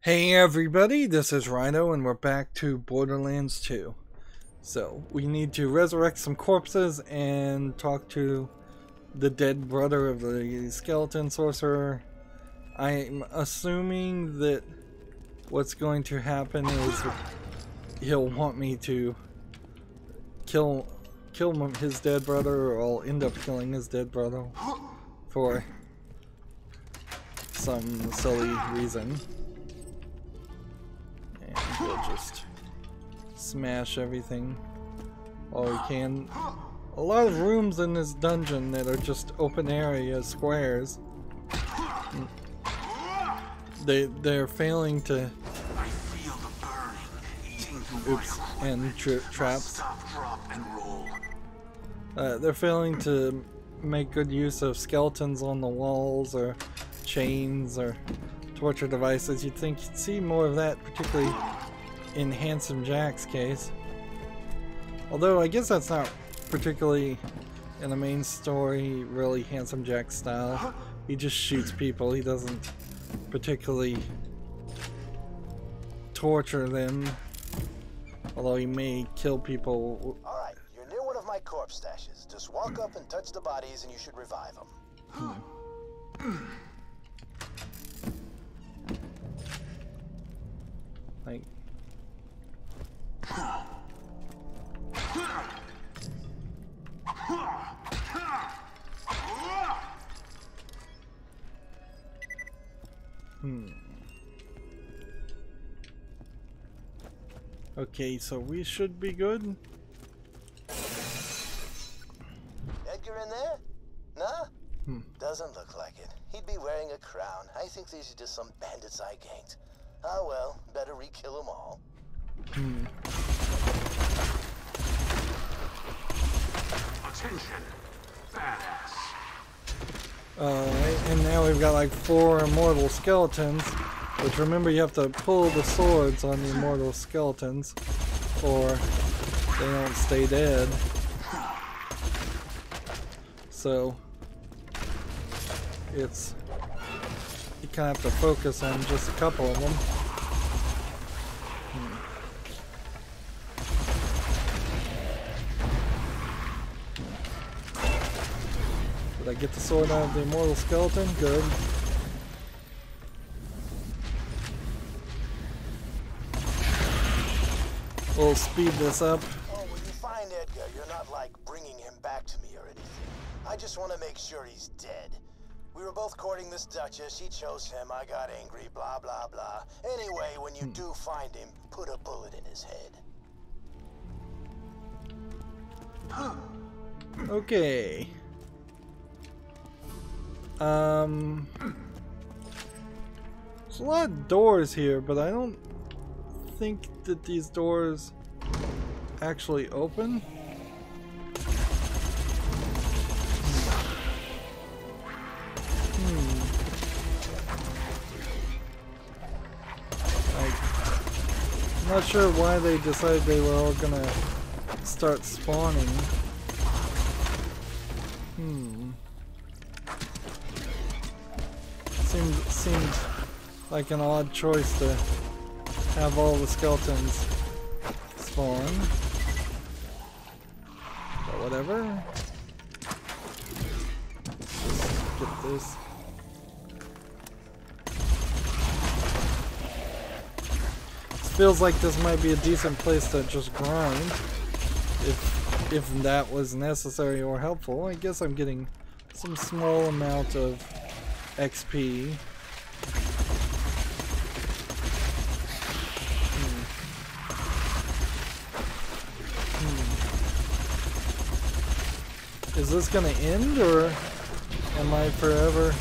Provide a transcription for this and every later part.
Hey everybody, this is Rydo and we're back to Borderlands 2. So, we need to resurrect some corpses and talk to the dead brother of the skeleton sorcerer. I'm assuming that what's going to happen is he'll want me to kill his dead brother, or I'll end up killing his dead brother for some silly reason. We'll just smash everything all we can. A lot of rooms in this dungeon that are just open area squares. They're failing to. I feel the burning eating through Oops, and traps. Stop, drop, and roll. They're failing to make good use of skeletons on the walls or chains or torture devices. You'd think you'd see more of that, particularly in Handsome Jack's case. Although I guess that's not particularly in the main story really Handsome Jack style. He just shoots people. He doesn't particularly torture them, although he may kill people. Alright, you're near one of my corpse stashes. Just walk up and touch the bodies and you should revive them. Like, okay, so we should be good. Edgar in there? Nah? Doesn't look like it. He'd be wearing a crown. I think these are just some bandits I ganked. Ah well, better re-kill them all. Attention, badass. Alright, and now we've got like 4 immortal skeletons, which remember you have to pull the swords on the immortal skeletons or they don't stay dead. So it's, you kind of have to focus on just a couple of them. Did I get the sword out of the immortal skeleton? Good. We'll speed this up. Oh, when you find Edgar, you're not like bringing him back to me or anything. I just want to make sure he's dead. We were both courting this Duchess, she chose him, I got angry, blah blah blah. Anyway, when you do find him, put a bullet in his head. Okay. There's a lot of doors here, but I don't think that these doors actually open. I'm not sure why they decided they were all gonna start spawning. Seemed like an odd choice to have all the skeletons spawn. But whatever. Just get this. Feels like this might be a decent place to just grind, if that was necessary or helpful. I guess I'm getting some small amount of XP. Is this gonna end, or am I forever?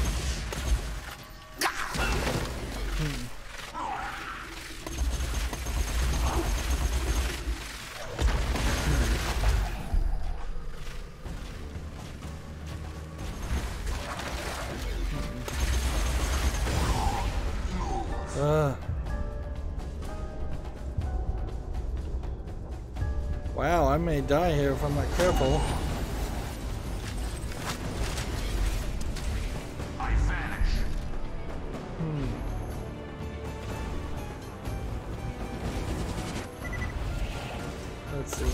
Wow, I may die here if I'm not careful. Let's see.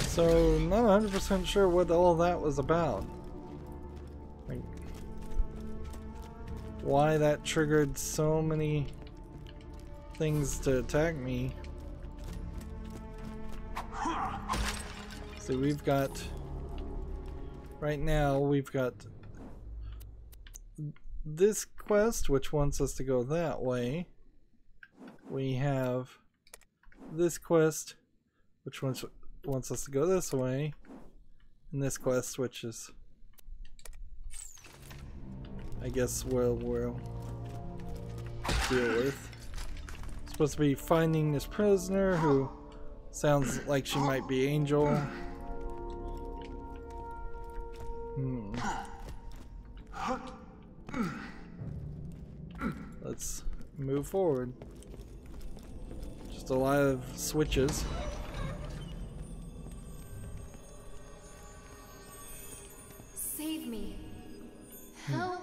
So, not 100% sure what all that was about. Like, why that triggered so many things to attack me. So we've got, right now we've got this quest which wants us to go that way. We have this quest which wants us to go this way, and this quest which is, I guess, we'll deal with. It's supposed to be finding this prisoner who sounds like she might be Angel. Let's move forward. Just a lot of switches. Save me. Help.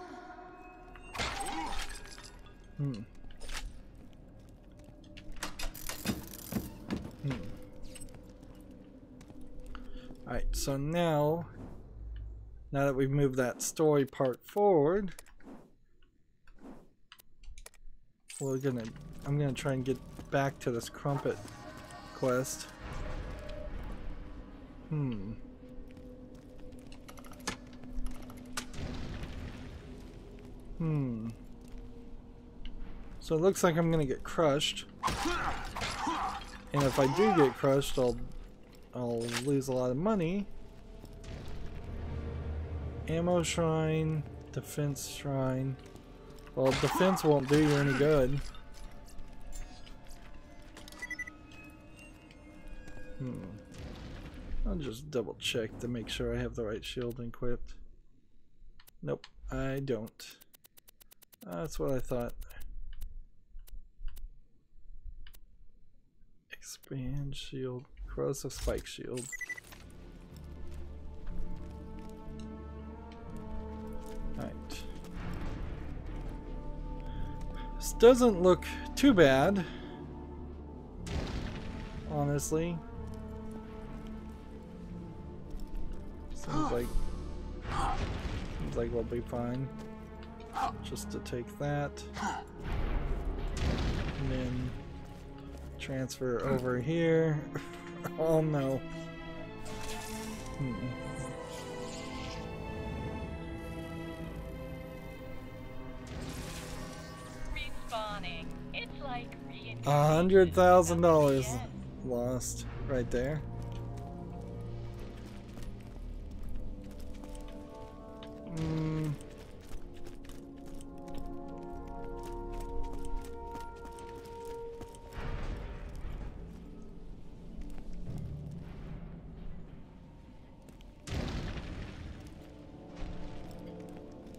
Alright, so now that we've moved that story part forward, I'm gonna try and get back to this crumpet quest. So it looks like I'm gonna get crushed, and if I do get crushed, I'll lose a lot of money. Ammo shrine, defense shrine. Well, defense won't do you any good. I'll just double check to make sure I have the right shield equipped. Nope, I don't. That's what I thought. Expand shield, corrosive spike shield. Alright. This doesn't look too bad, honestly. Seems like we'll be fine. Just to take that, and then transfer over here. Oh no. Respawning. It's like $100,000 lost right there.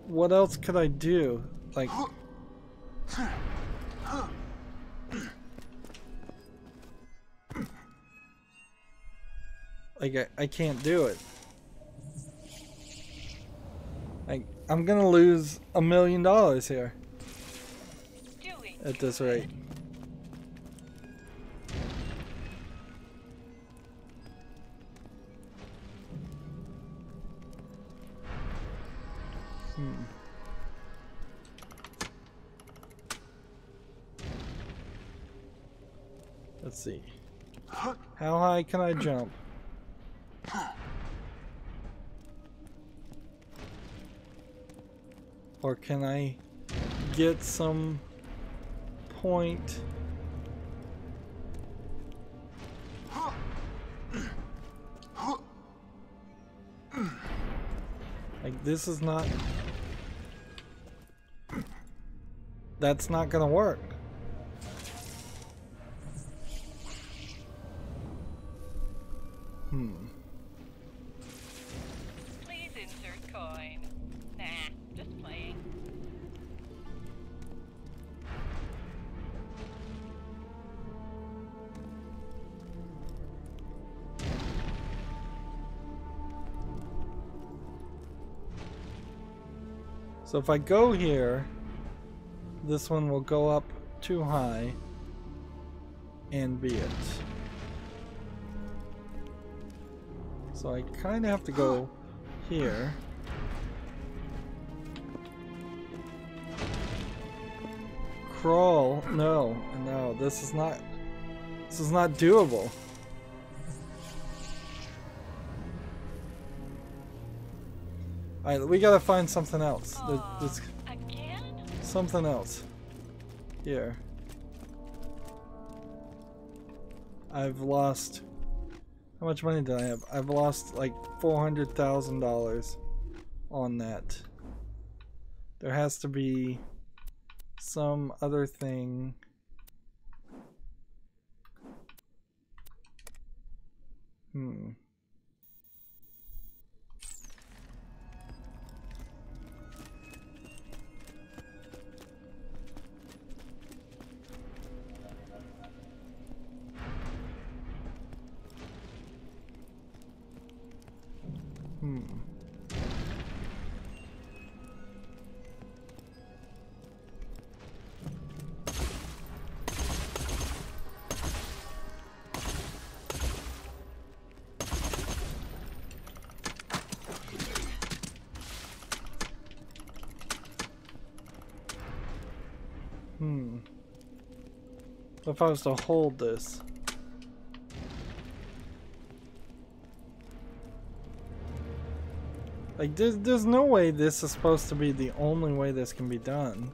What else could I do? Like, I can't do it. I'm gonna lose $1 million here at this rate. Let's see. How high can I jump? Or can I get some point? Like, this is not... That's not gonna work. Please insert coin. Nah, just playing. So if I go here, this one will go up too high and be it. So I kind of have to go here. Crawl. No, this is not doable. Alright, we gotta find something else. There's Again? something else. Here. I've lost... How much money did I have? I've lost like $400,000 on that. There has to be some other thing. If I was to hold this. Like, there's no way this is supposed to be the only way this can be done.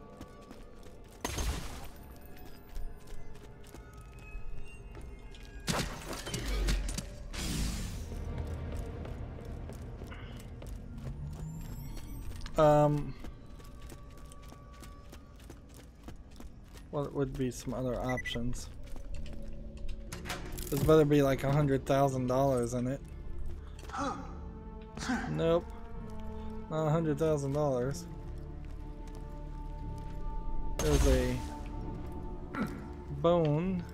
What would be some other options? There's better be like $100,000 in it. Nope. Not $100,000. There's a bone.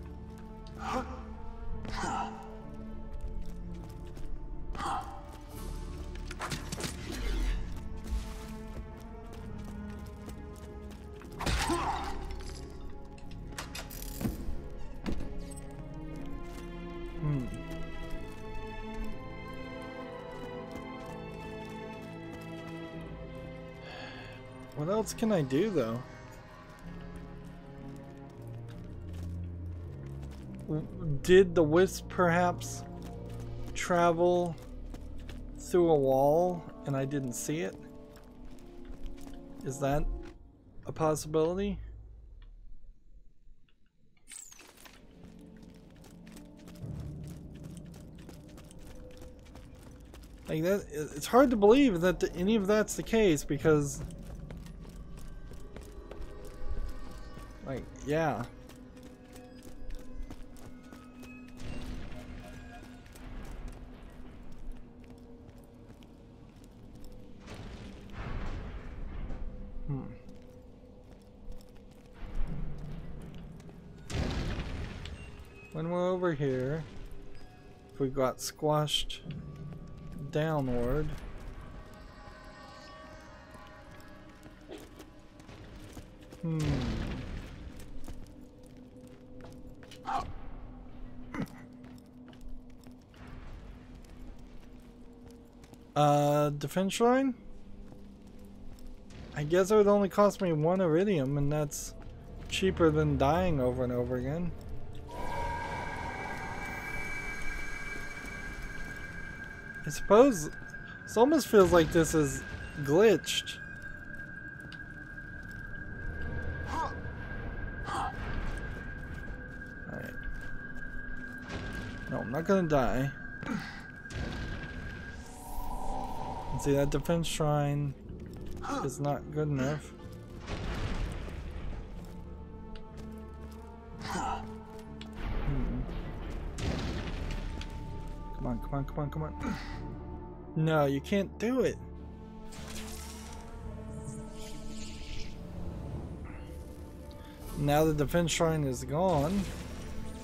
What else can I do, though? Did the wisp perhaps travel through a wall and I didn't see it? Is that a possibility? Like that, it's hard to believe that any of that's the case because, like, yeah. When we're over here, if we got squashed downward, defense shrine? I guess it would only cost me 1 iridium, and that's cheaper than dying over and over again. I suppose this almost feels like this is glitched. Alright. No, I'm not gonna die. And see, that defense shrine is not good enough. Come on, come on, come on, come on. No, you can't do it. Now the defense shrine is gone.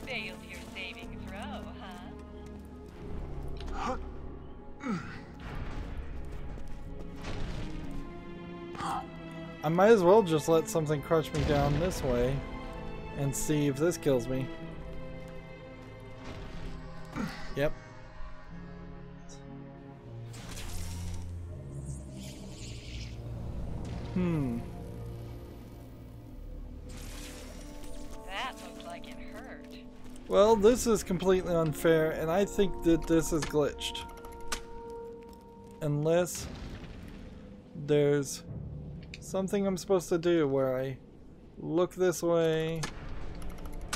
Failed your saving throw, huh? I might as well just let something crush me down this way and see if this kills me. Yep. That looked like it hurt. Well, this is completely unfair, and I think that this is glitched. Unless there's something I'm supposed to do where I look this way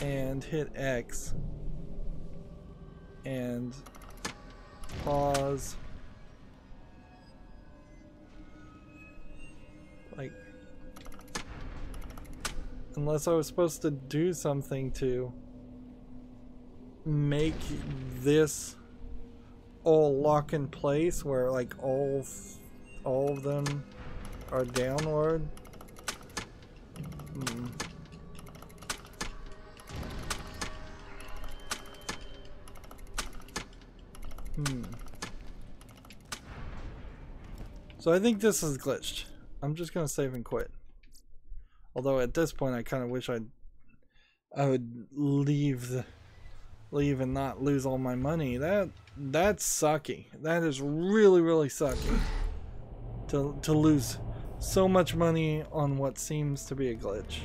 and hit X and pause. Like, unless I was supposed to do something to make this all lock in place where like all of them are downward. So I think this is glitched. I'm just gonna save and quit. Although at this point I kind of wish I would leave and not lose all my money. That's sucky. That is really sucky. To lose so much money on what seems to be a glitch.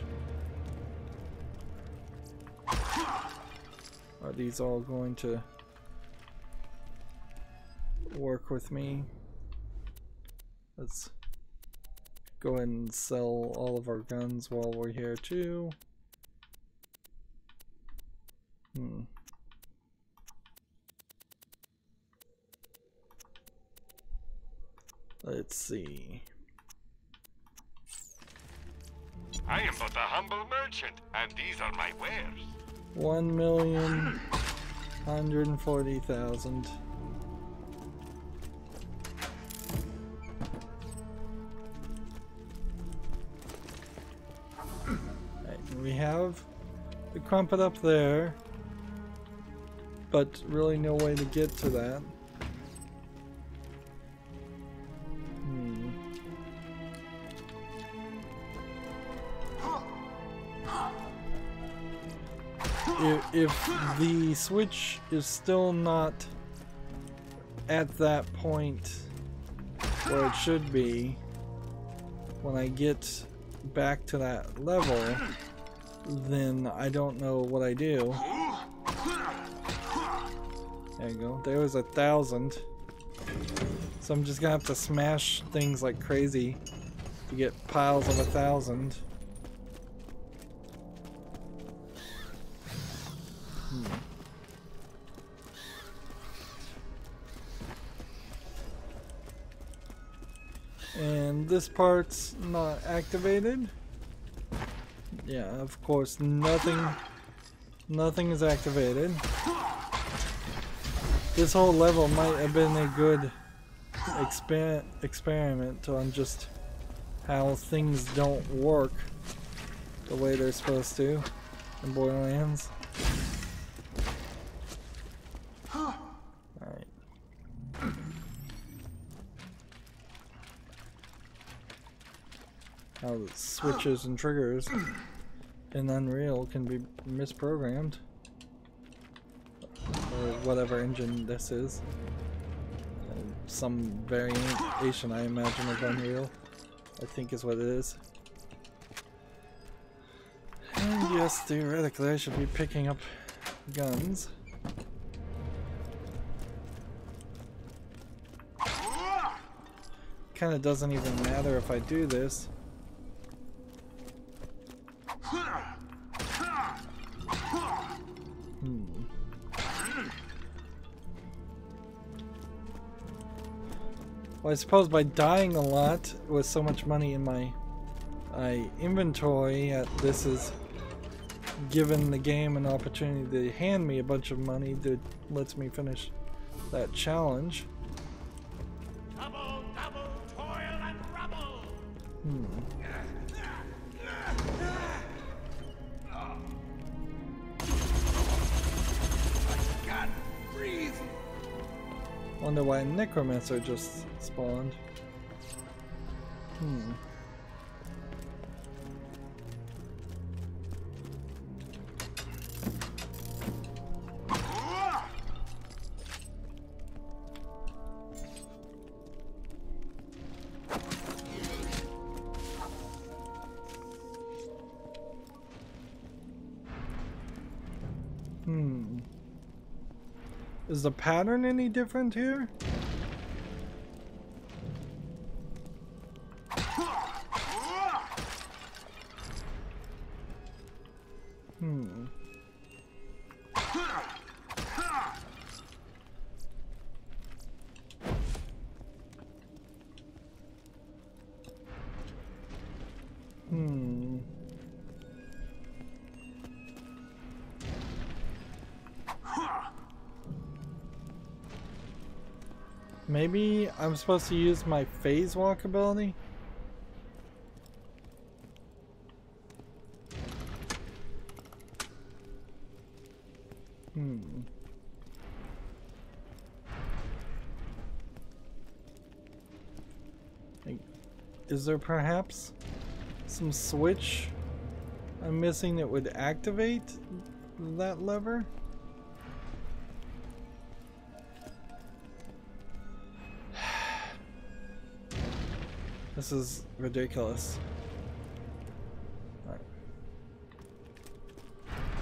Are these all going to work with me? Let's go ahead and sell all of our guns while we're here too. Let's see. I am but a humble merchant, and these are my wares. 1,140,000. We have the crumpet up there, but really no way to get to that. If the switch is still not at that point where it should be when I get back to that level, then I don't know what I do. There you go. There was 1,000. So I'm just gonna have to smash things like crazy to get piles of 1,000. And this part's not activated. Yeah, of course, nothing is activated. This whole level might have been a good experiment on just how things don't work the way they're supposed to in Borderlands. Alright. How the switches and triggers in Unreal can be misprogrammed. Or whatever engine this is. Some variation, I imagine, of Unreal. I think is what it is. And yes, theoretically I should be picking up guns. Kinda doesn't even matter if I do this. Well, I suppose by dying a lot with so much money in my inventory, this is given the game an opportunity to hand me a bunch of money that lets me finish that challenge. Double, toil and rubble. I can't breathe. Wonder why Necromancer just spawned. Is the pattern any different here? Maybe I'm supposed to use my phase walk ability? Is there perhaps some switch I'm missing that would activate that lever? This is ridiculous. Right.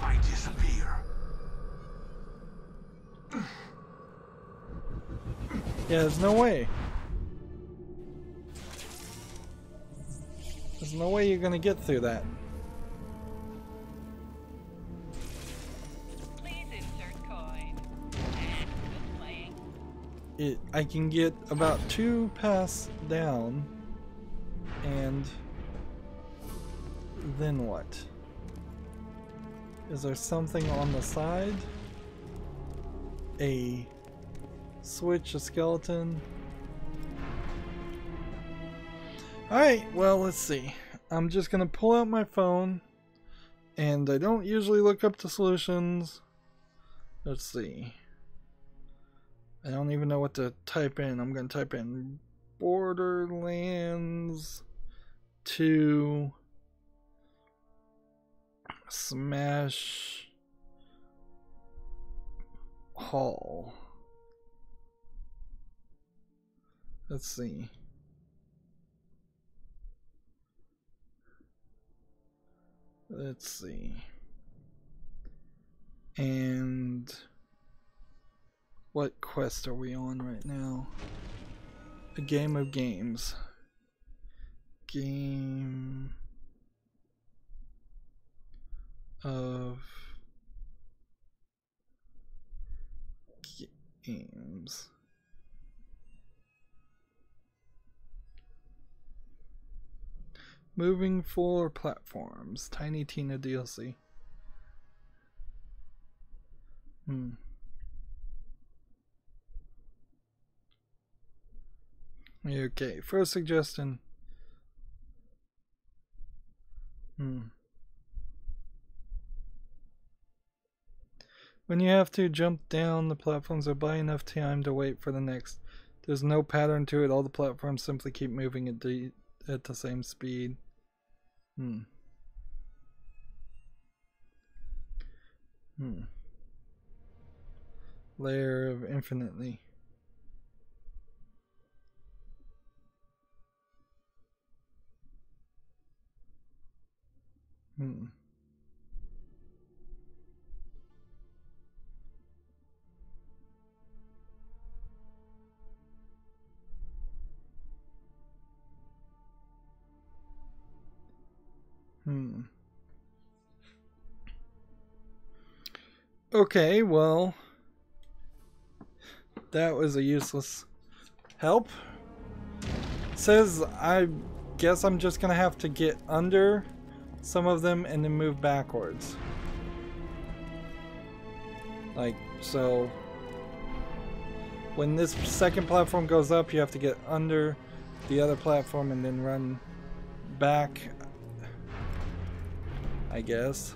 I disappear. Yeah, there's no way. There's no way you're gonna get through that. Please insert coin. Just playing. I can get about 2 paths down, and then what? Is there something on the side? A switch, a skeleton? Alright, well, let's see. I'm just gonna pull out my phone, and I don't usually look up the solutions. Let's see. I don't even know what to type in. I'm gonna type in Borderlands 2 Smash Hall. Let's see. Let's see. And what quest are we on right now? A game of games. Game of games. Moving floor platforms. Tiny Tina DLC. Okay, first suggestion. When you have to jump down, the platforms are by enough time to wait for the next. There's no pattern to it. All the platforms simply keep moving at the same speed. Layer of infinitely. Okay, well, that was a useless help. It says I guess I'm just gonna have to get under some of them and then move backwards. Like, so when this second platform goes up, you have to get under the other platform and then run back, I guess.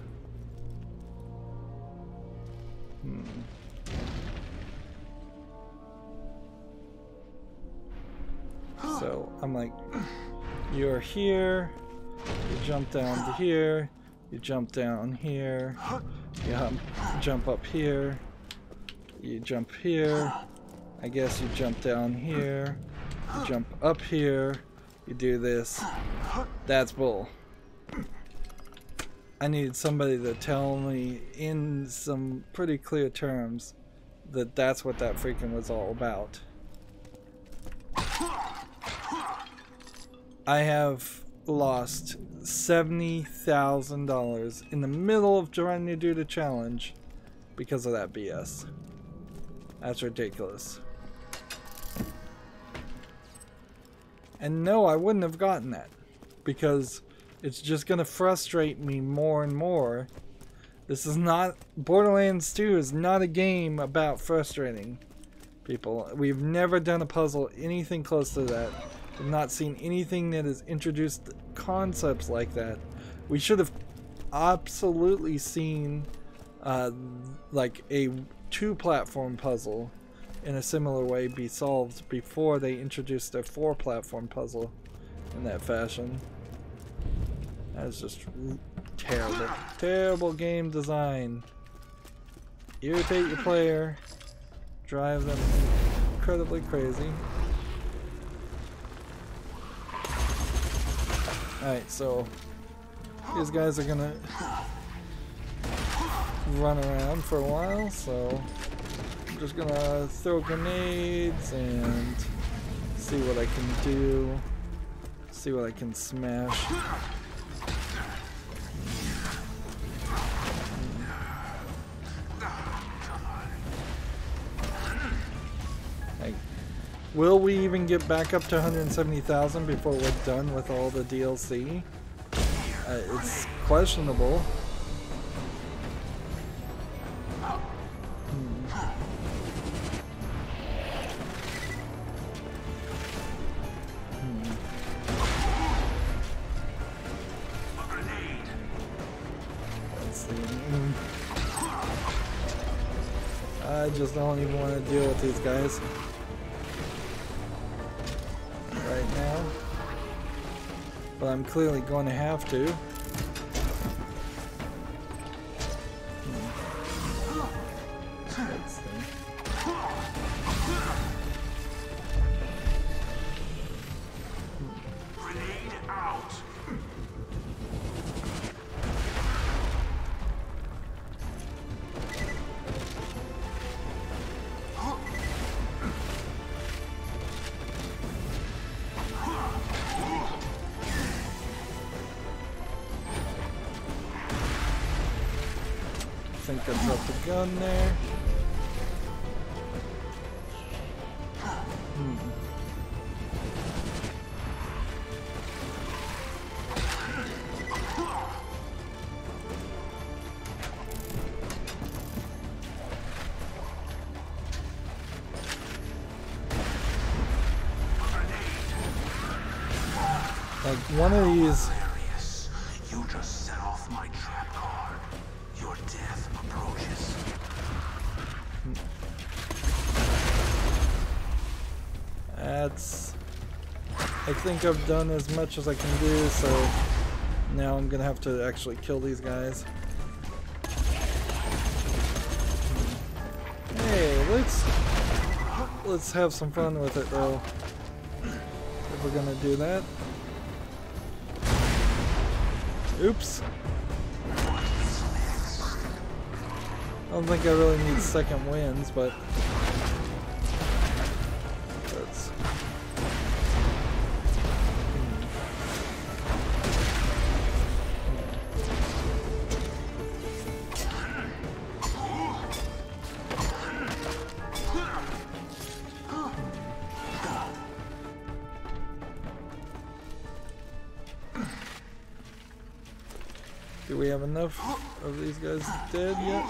So I'm like, you're here, you jump down to here, you jump down here, you jump up here, you jump here, I guess you jump down here, you jump up here, you do this. That's bull. I needed somebody to tell me in some pretty clear terms that that's what that freaking was all about. I have lost $70,000 in the middle of trying to do the challenge because of that BS. That's ridiculous. And no, I wouldn't have gotten that because it's just gonna frustrate me more and more. This is not, Borderlands 2 is not a game about frustrating people. We've never done a puzzle anything close to that. We've not seen anything that has introduced concepts like that. We should have absolutely seen like a 2-platform puzzle in a similar way be solved before they introduced their 4-platform puzzle in that fashion. That is just terrible. Terrible game design. Irritate your player. Drive them incredibly crazy. Alright, so these guys are gonna run around for a while, so I'm just gonna throw grenades and see what I can do. See what I can smash. Will we even get back up to 170,000 before we're done with all the DLC? It's questionable. Let's see. I just don't even want to deal with these guys right now, but I'm clearly going to have to. Let's see. Grenade out. I think I dropped the gun there. Like one of these. You just set off my trap card. Your death approaches. That's. I think I've done as much as I can do, so now I'm gonna have to actually kill these guys. Hey, let's have some fun with it though. If we're gonna do that. Oops. I don't think I really need second wins, but let's. Do we have enough of these guys dead yet?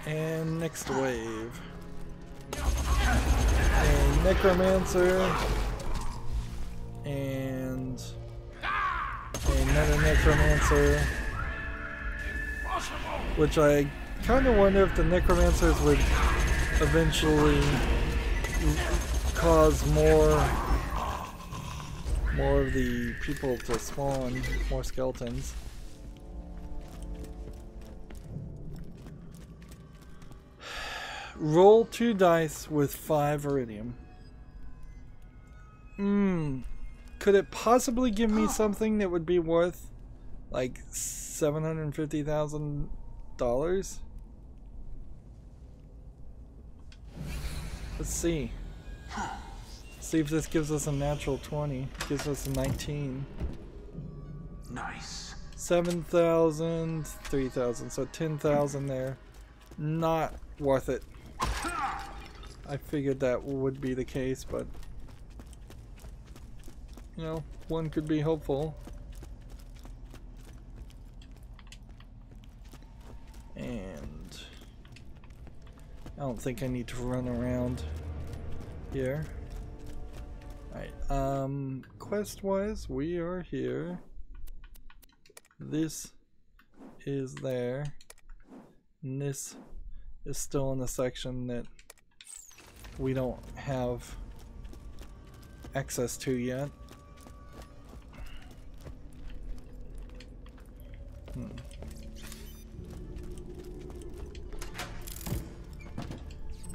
And next wave. And Necromancer. And another Necromancer. Which I kind of wonder if the Necromancers would eventually cause more more of the people to spawn, more skeletons. Roll 2 dice with 5 iridium. Could it possibly give me something that would be worth like $750,000? Let's see. See if this gives us a natural 20. Gives us a 19. Nice. 7,000, 3,000, so 10,000 there. Not worth it. I figured that would be the case, but you know, one could be hopeful. And I don't think I need to run around here. Alright, quest wise, we are here. This is there. And this is still in the section that we don't have access to yet.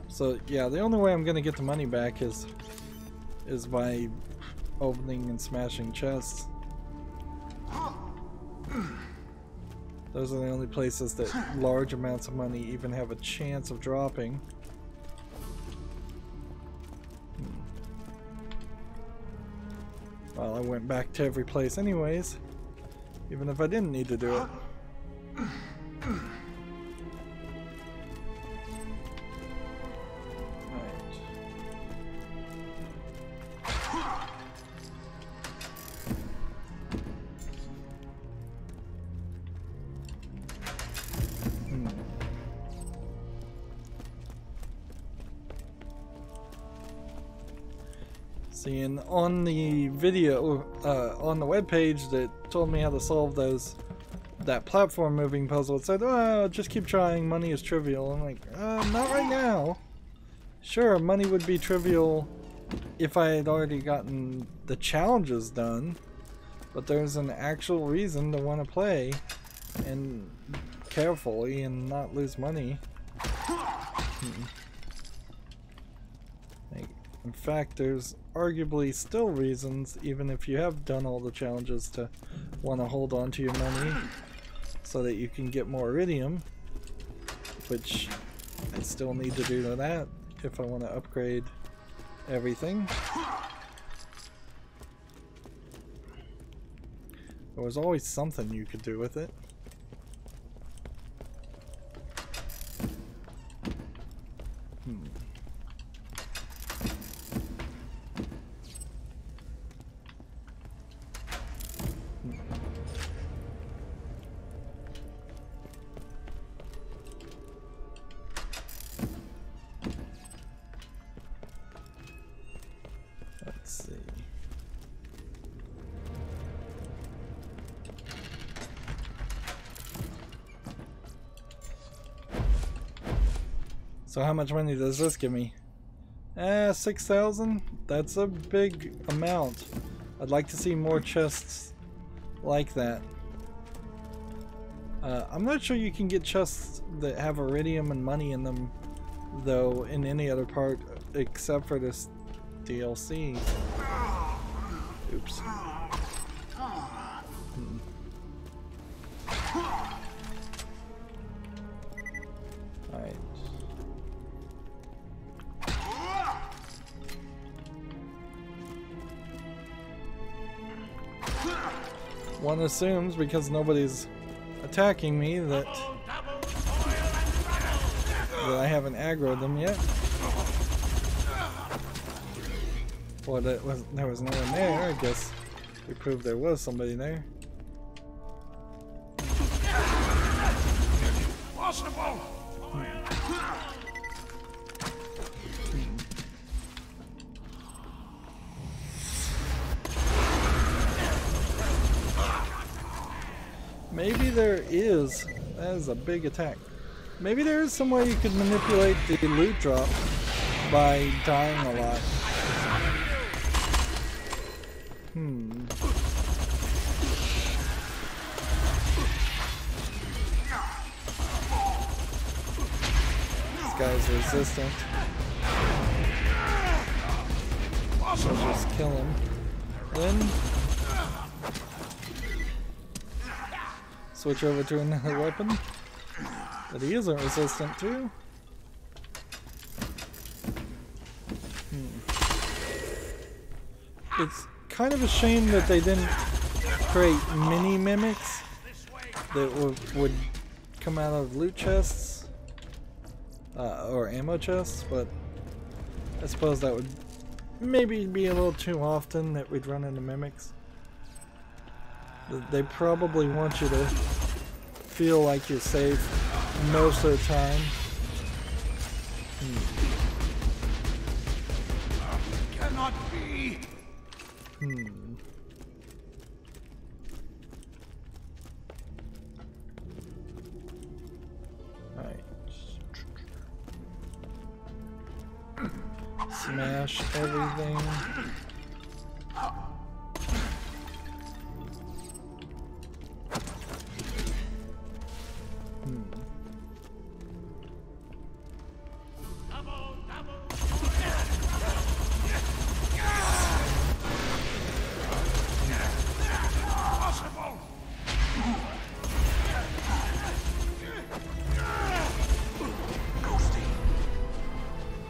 So yeah, the only way I'm gonna get the money back is by opening and smashing chests. Those are the only places that large amounts of money even have a chance of dropping. Well, I went back to every place anyways, even if I didn't need to do it. Seeing on the video, on the webpage that told me how to solve that platform moving puzzle, it said, "Oh, just keep trying, money is trivial." I'm like, not right now. Sure, money would be trivial if I had already gotten the challenges done, but there's an actual reason to want to play and carefully and not lose money. In fact, there's arguably still reasons, even if you have done all the challenges, to want to hold on to your money so that you can get more iridium, which I still need to do that if I want to upgrade everything. There was always something you could do with it. So how much money does this give me? 6,000? That's a big amount. I'd like to see more chests like that. I'm not sure you can get chests that have iridium and money in them, though, in any other part except for this DLC. Oops. Alright. One assumes, because nobody's attacking me, that I haven't aggroed them yet. Well, there was no one there. I guess we proved there was somebody there. Possible. Maybe there is. That is a big attack. Maybe there is some way you could manipulate the loot drop by dying a lot. This guy's resistant. So just kill him. Then switch over to another weapon that he isn't resistant to. It's kind of a shame that they didn't create mini mimics that would come out of loot chests or ammo chests, but I suppose that would maybe be a little too often that we'd run into mimics. They probably want you to feel like you're safe most of the time. Cannot be. Alright. Smash everything.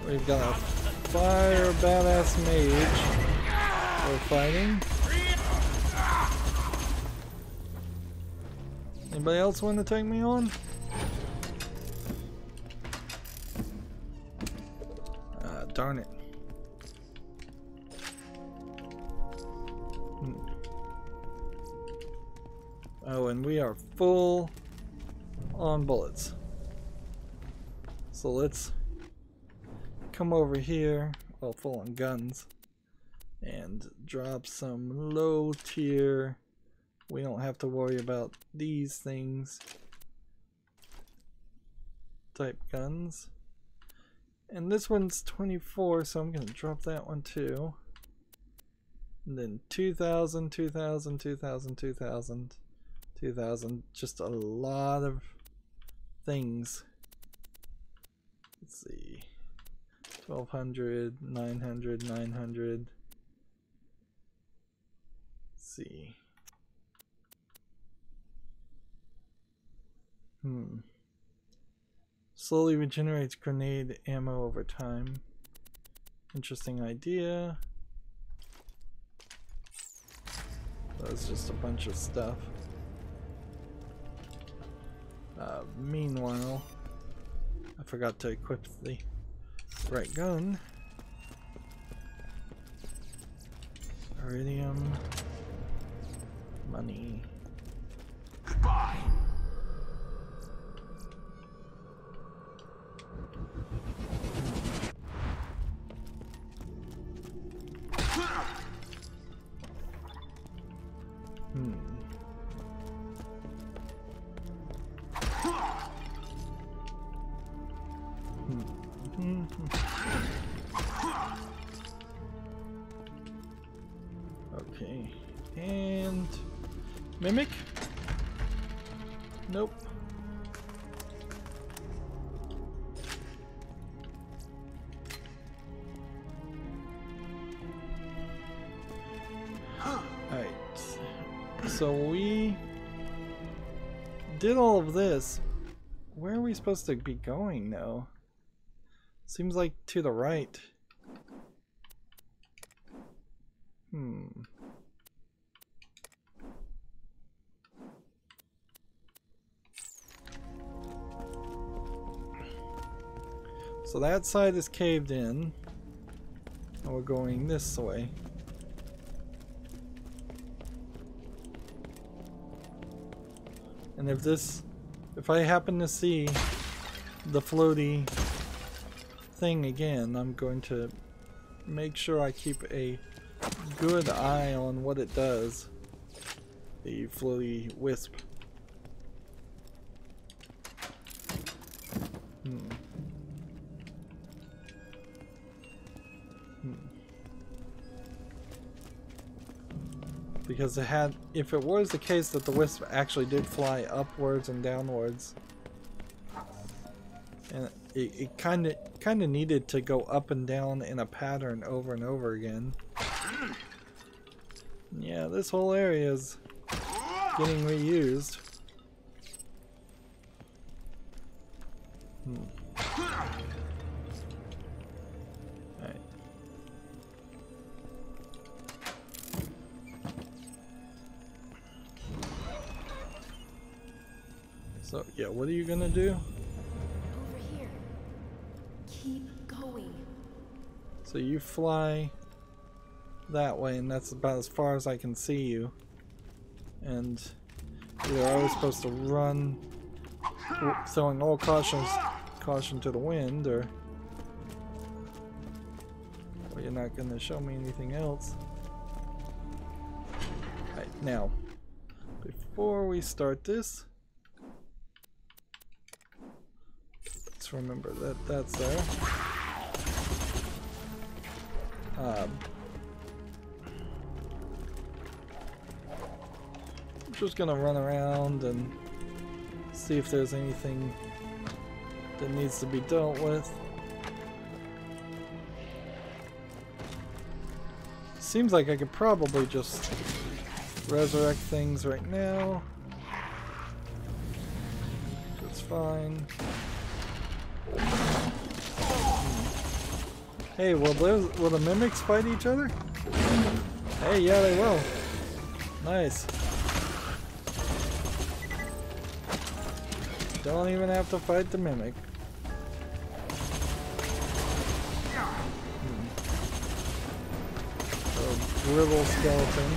We've got a fire badass mage we're fighting. Anybody else want to take me on? Darn it. Oh, and we are full on bullets. So let's come over here, well, full on guns, and drop some low tier. We don't have to worry about these things type guns. And this one's 24, so I'm gonna drop that one too. And then 2000, 2000, 2000, 2000, 2000, just a lot of things. Let's see. 1200, 900, 900. Let's see. Slowly regenerates grenade ammo over time. Interesting idea. That was just a bunch of stuff. Meanwhile, I forgot to equip the right gun. Iridium. Money. Goodbye. Okay, and mimic? Nope. Alright, so we did all of this. Where are we supposed to be going now? Seems like to the right. So that side is caved in, and we're going this way. And if I happen to see the floaty thing again, I'm going to make sure I keep a good eye on what it does. The floaty wisp. Because it had, if it was the case that the wisp actually did fly upwards and downwards, and it kind of needed to go up and down in a pattern over and over again. Yeah, this whole area is getting reused. Alright. So, yeah, what are you gonna do? Over here. Keep going. So you fly that way, and that's about as far as I can see you. And you're always supposed to run, throwing all caution to the wind, or you're not going to show me anything else. Alright, now, before we start this, let's remember that that's there. I'm just gonna run around and see if there's anything that needs to be dealt with. Seems like I could probably just resurrect things right now. That's fine. Hey, will the mimics fight each other? Hey, yeah, they will. Nice. Don't even have to fight the mimic. A brittle skeleton.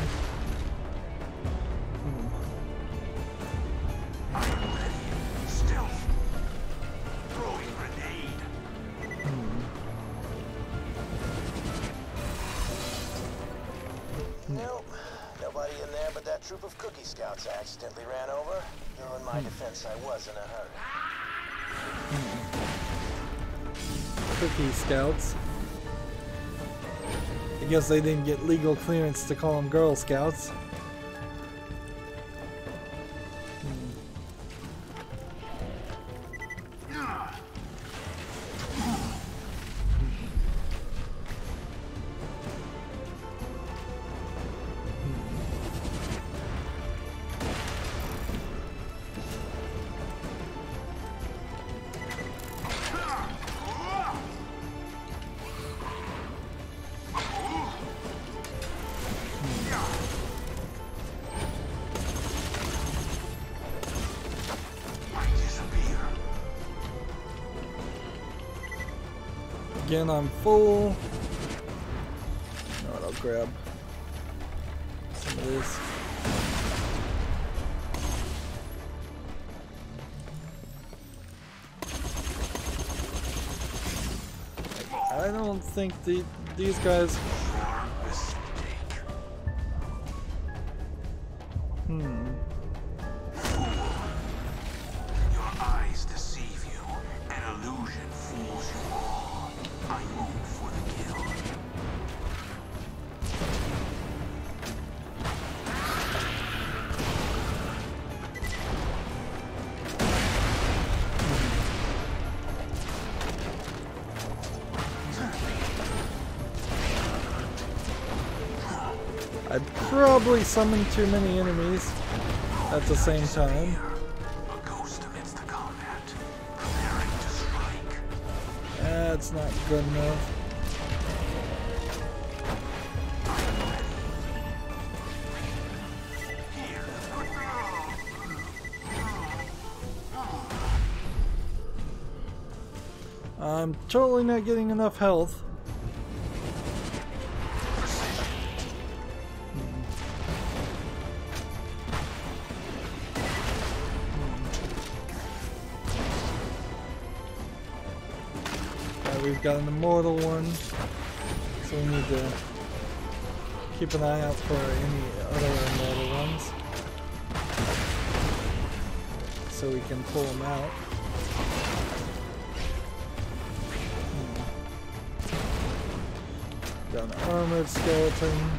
Troop of cookie scouts I accidentally ran over. Though in my defense, I was in a hurry. Cookie scouts. I guess they didn't get legal clearance to call them Girl Scouts. Again, I'm full. Alright, I'll grab some of this. I don't think these guys. Your eyes deceive you. An illusion fools you all. I move for the kill. I probably summoned too many enemies at the same time. A ghost amidst the combat, preparing to strike. That's not good enough. I'm totally not getting enough health. We've got an immortal one, so we need to keep an eye out for any other immortal ones, so we can pull them out. Got an armored skeleton.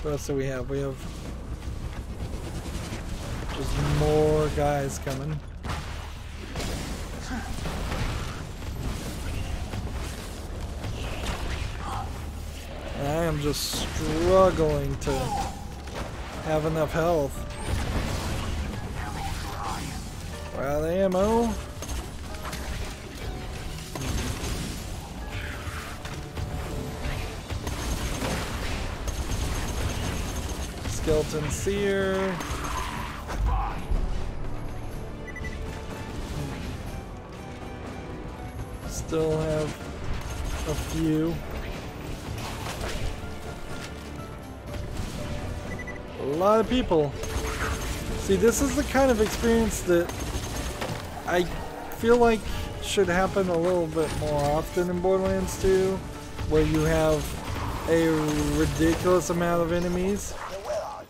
What else do we have? We have just more guys coming. And I am just struggling to have enough health. We're out of ammo. Skeleton seer. Still have a few. A lot of people. See, this is the kind of experience that I feel like should happen a little bit more often in Borderlands 2, where you have a ridiculous amount of enemies. Now, where are you?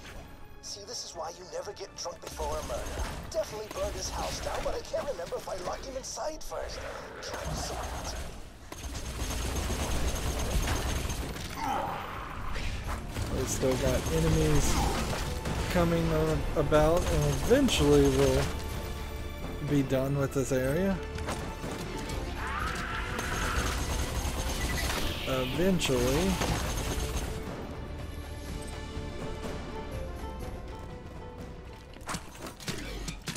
See, this is why you never get drunk before a murder. Definitely burned his house down, but I can't remember if I locked him inside first. We still got enemies coming about, and eventually we'll be done with this area. Eventually.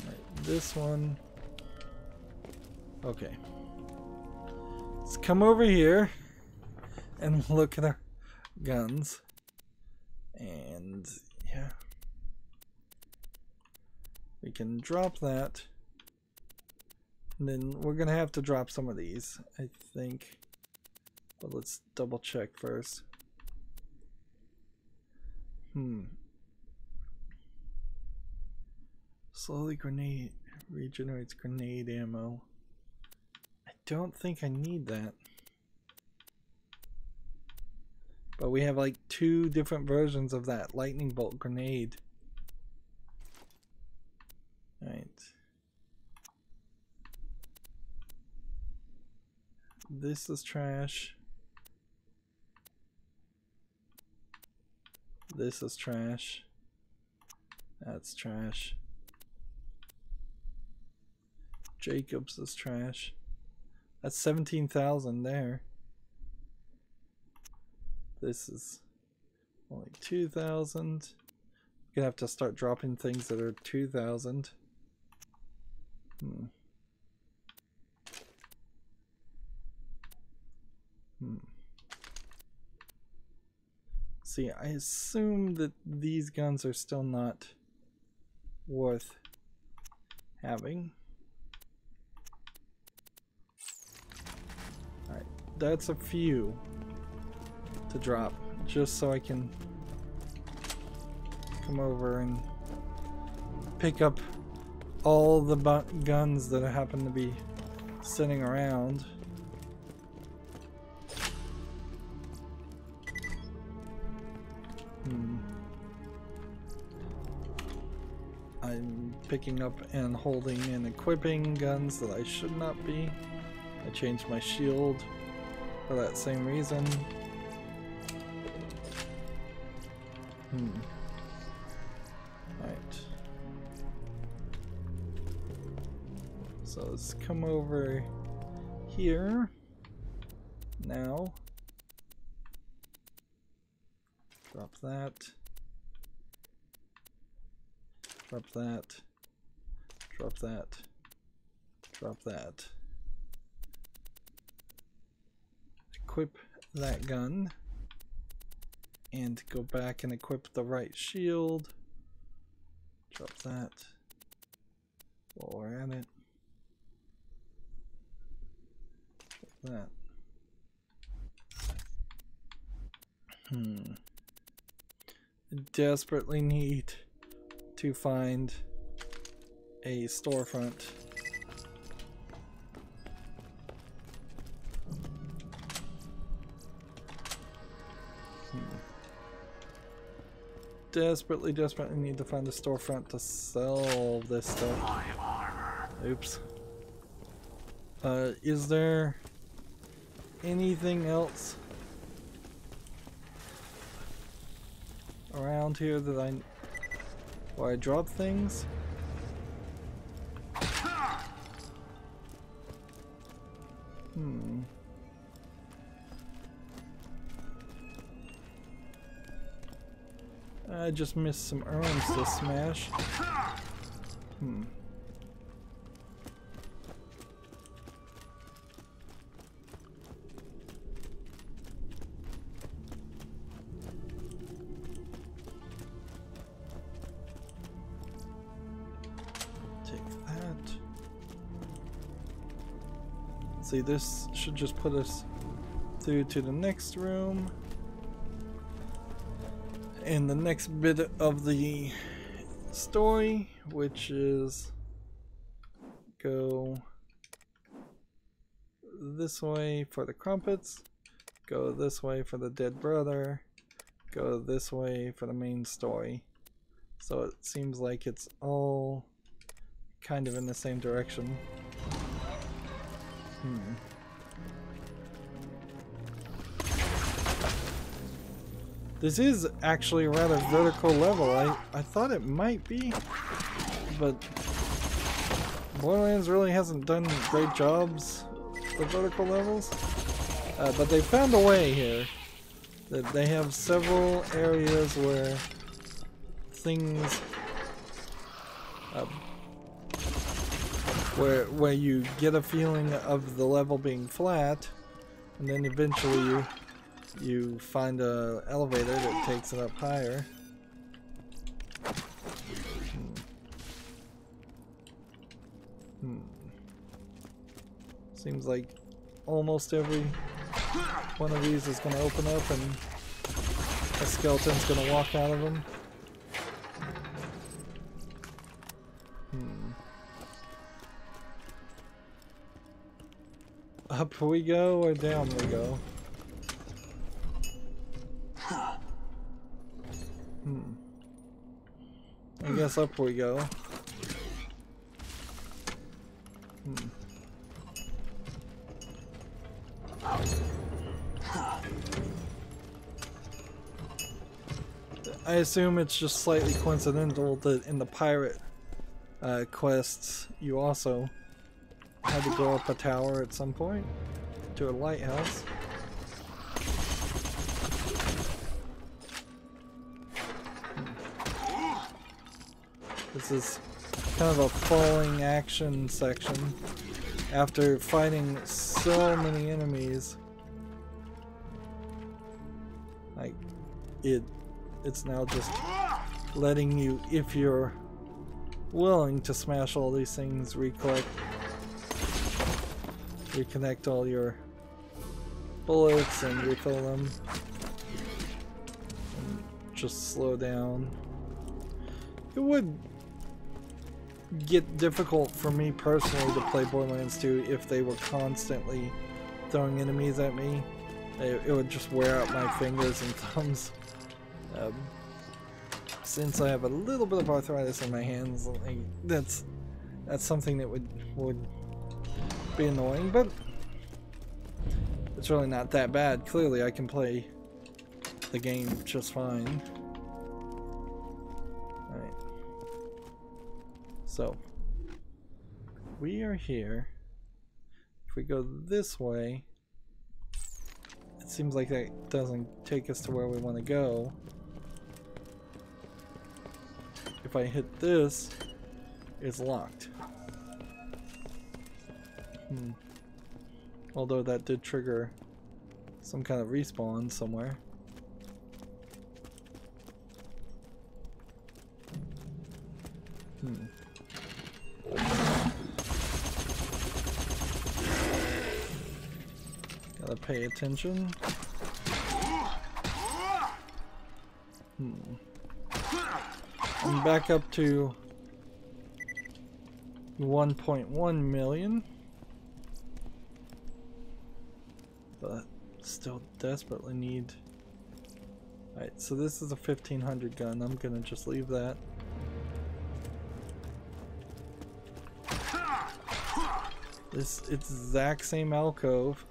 Right, this one. Okay. Let's come over here and look at our guns. And yeah, we can drop that, and then we're gonna have to drop some of these, I think, but let's double check first. Slowly regenerates grenade ammo. I don't think I need that. But we have like 2 different versions of that lightning bolt grenade. Right. This is trash. This is trash. That's trash. Jacobs is trash. That's 17,000 there. This is only 2,000. Gonna have to start dropping things that are 2,000. See, I assume that these guns are still not worth having. Alright, that's a few to drop, just so I can come over and pick up all the guns that happen to be sitting around. I'm picking up and holding and equipping guns that I should not be. I changed my shield for that same reason. Right. So let's come over here now. Drop that. Drop that. Drop that. Drop that. Equip that gun. And go back and equip the right shield. Drop that. While we're at it. Drop that. I desperately need to find a storefront. Desperately need to find a storefront to sell this stuff. Oops. Is there anything else around here that where I drop things? I just missed some urns to smash. Take that. See, this should just put us through to the next room. And the next bit of the story, which is go this way for the crumpets, go this way for the dead brother, go this way for the main story. So it seems like it's all kind of in the same direction. This is actually a rather vertical level. I thought it might be, but Borderlands really hasn't done great jobs with vertical levels. But they found a way here. That they have several areas where things, where you get a feeling of the level being flat, and then eventually you find a elevator that takes it up higher. Seems like almost every one of these is going to open up and a skeleton's going to walk out of them. Up we go or down we go? I guess up we go. I assume it's just slightly coincidental that in the pirate quests you also had to go up a tower at some point to a lighthouse. This is kind of a falling action section. After fighting so many enemies, like it's now just letting you, if you're willing to smash all these things, reconnect all your bullets and refill them, and just slow down. It would get difficult for me personally to play Borderlands 2 if they were constantly throwing enemies at me. It would just wear out my fingers and thumbs. Since I have a little bit of arthritis in my hands, like, that's something that would be annoying, but it's really not that bad. Clearly I can play the game just fine. Alright. So, we are here. If we go this way, it seems like that doesn't take us to where we want to go. If I hit this, it's locked. Although that did trigger some kind of respawn somewhere. Gotta pay attention. I'm back up to 1.1 million. But still desperately need... Alright, so this is a 1500 gun. I'm gonna just leave that. It's the exact same alcove.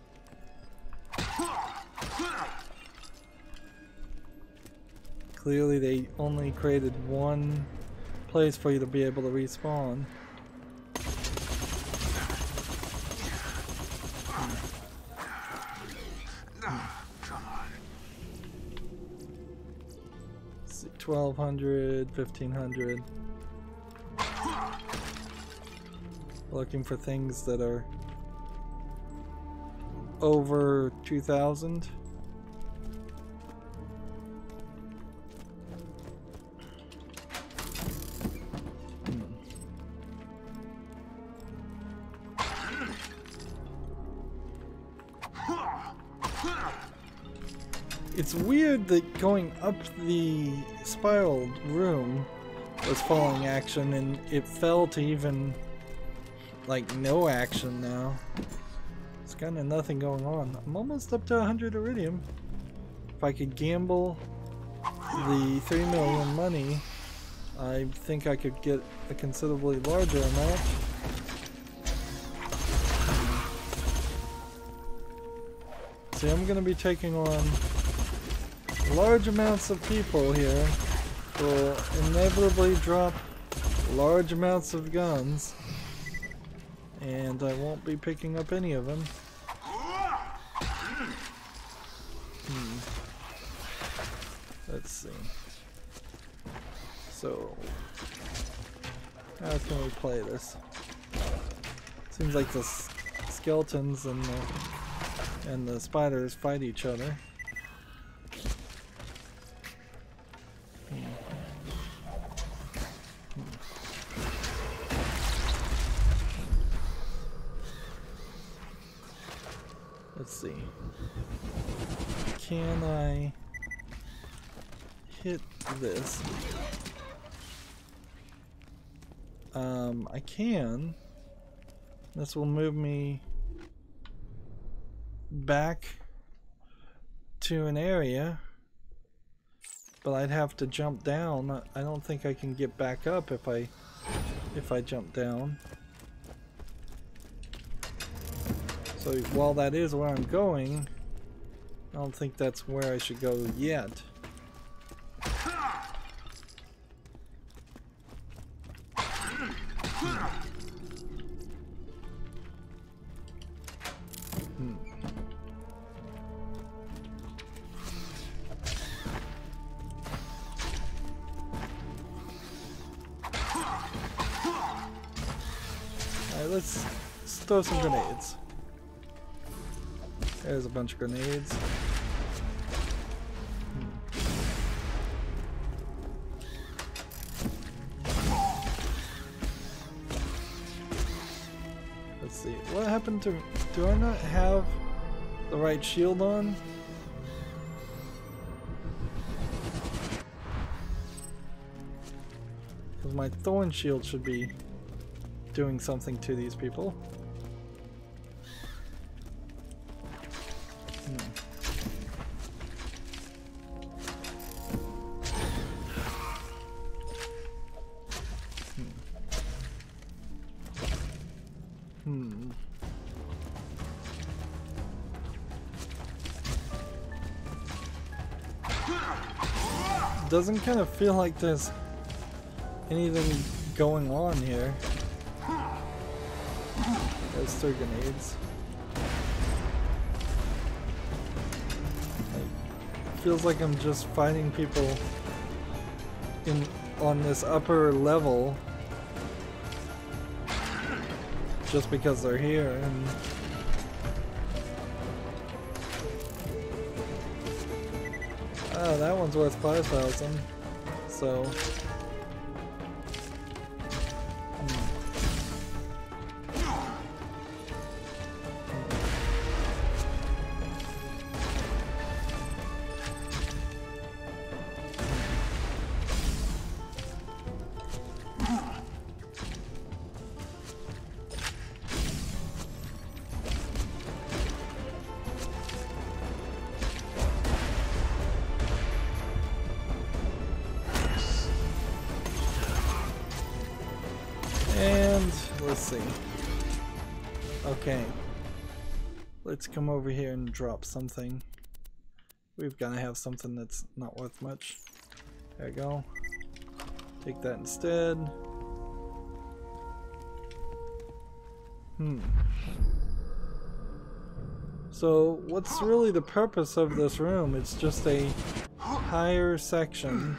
Clearly they only created one place for you to be able to respawn. Come on. 1200, 1500. Looking for things that are over 2000. It's weird that going up the spiraled room was falling action and it fell to even like no action now. It's kind of nothing going on. I'm almost up to 100 iridium. If I could gamble the 3 million money, I think I could get a considerably larger amount. See, I'm going to be taking on large amounts of people here. Will inevitably drop large amounts of guns. And I won't be picking up any of them. Let's see. So, how can we play this? Seems like the skeletons and the spiders fight each other. Let's see. Can I hit this? I can. This will move me back to an area, but I'd have to jump down. I don't think I can get back up if I jump down. So while that is where I'm going, I don't think that's where I should go yet. Alright, let's throw some grenades. There's a bunch of grenades. Let's see. What happened to... Do I not have the right shield on? Because my thorn shield should be doing something to these people. Doesn't kind of feel like there's anything going on here. There's 3 grenades. It feels like I'm just fighting people on this upper level just because they're here. And oh, that one's worth 5,000. So let's see. Okay. Let's come over here and drop something. We've got to have something that's not worth much. There we go. Take that instead. So, what's really the purpose of this room? It's just a higher section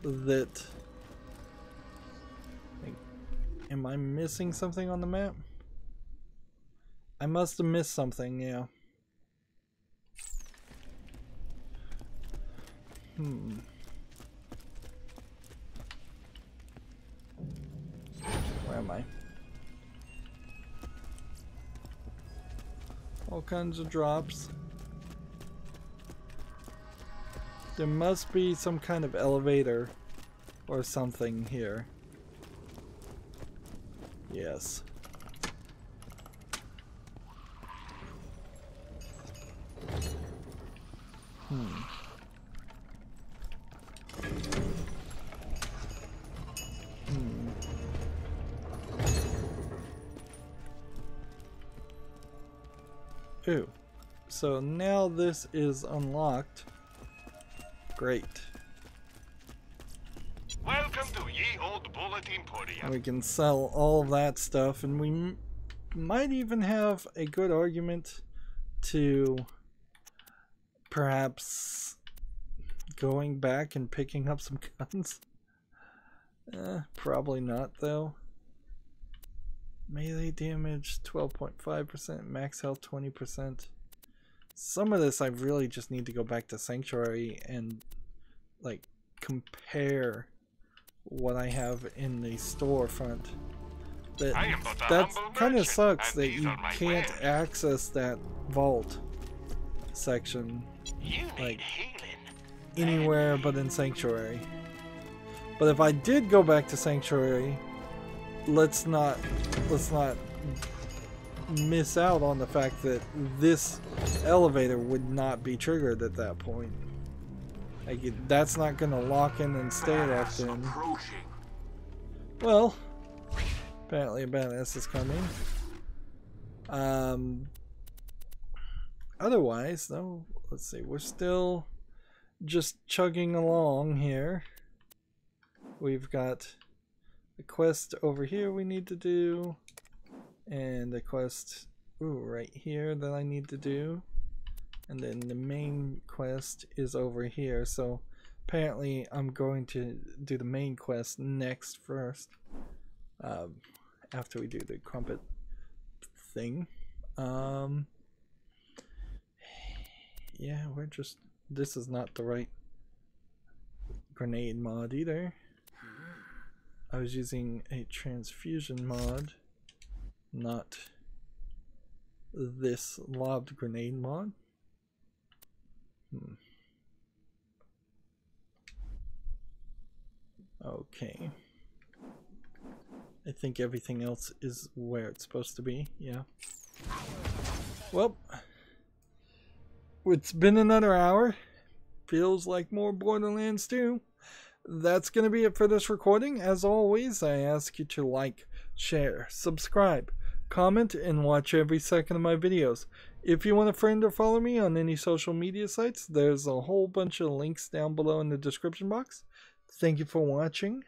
that... Am I missing something on the map? I must have missed something, yeah. Where am I? All kinds of drops. There must be some kind of elevator or something here. Yes. Ooh. So now this is unlocked. Great. Welcome to Ye Old Bullet Emporium. We can sell all of that stuff, and we might even have a good argument to perhaps going back and picking up some guns. Probably not, though. Melee damage 12.5%, max health 20%. Some of this I really just need to go back to Sanctuary and like compare what I have in the storefront. That kind of sucks that you can't access that vault section like anywhere but in Sanctuary. But if I did go back to Sanctuary, let's not miss out on the fact that this elevator would not be triggered at that point. Like that's not going to lock in and stay locked in. Well, apparently a badass is coming. Otherwise, though, let's see. We're still just chugging along here. We've got a quest over here we need to do, and a quest right here that I need to do, and then the main quest is over here. So apparently I'm going to do the main quest next first, after we do the crumpet thing. Yeah, this is not the right grenade mod either. I was using a transfusion mod, not this lobbed grenade mod. Okay. I think everything else is where it's supposed to be, yeah. Well, it's been another hour. Feels like more Borderlands 2. That's going to be it for this recording. As always, I ask you to like, share, subscribe, comment, and watch every second of my videos. If you want a friend or follow me on any social media sites, there's a whole bunch of links down below in the description box. Thank you for watching.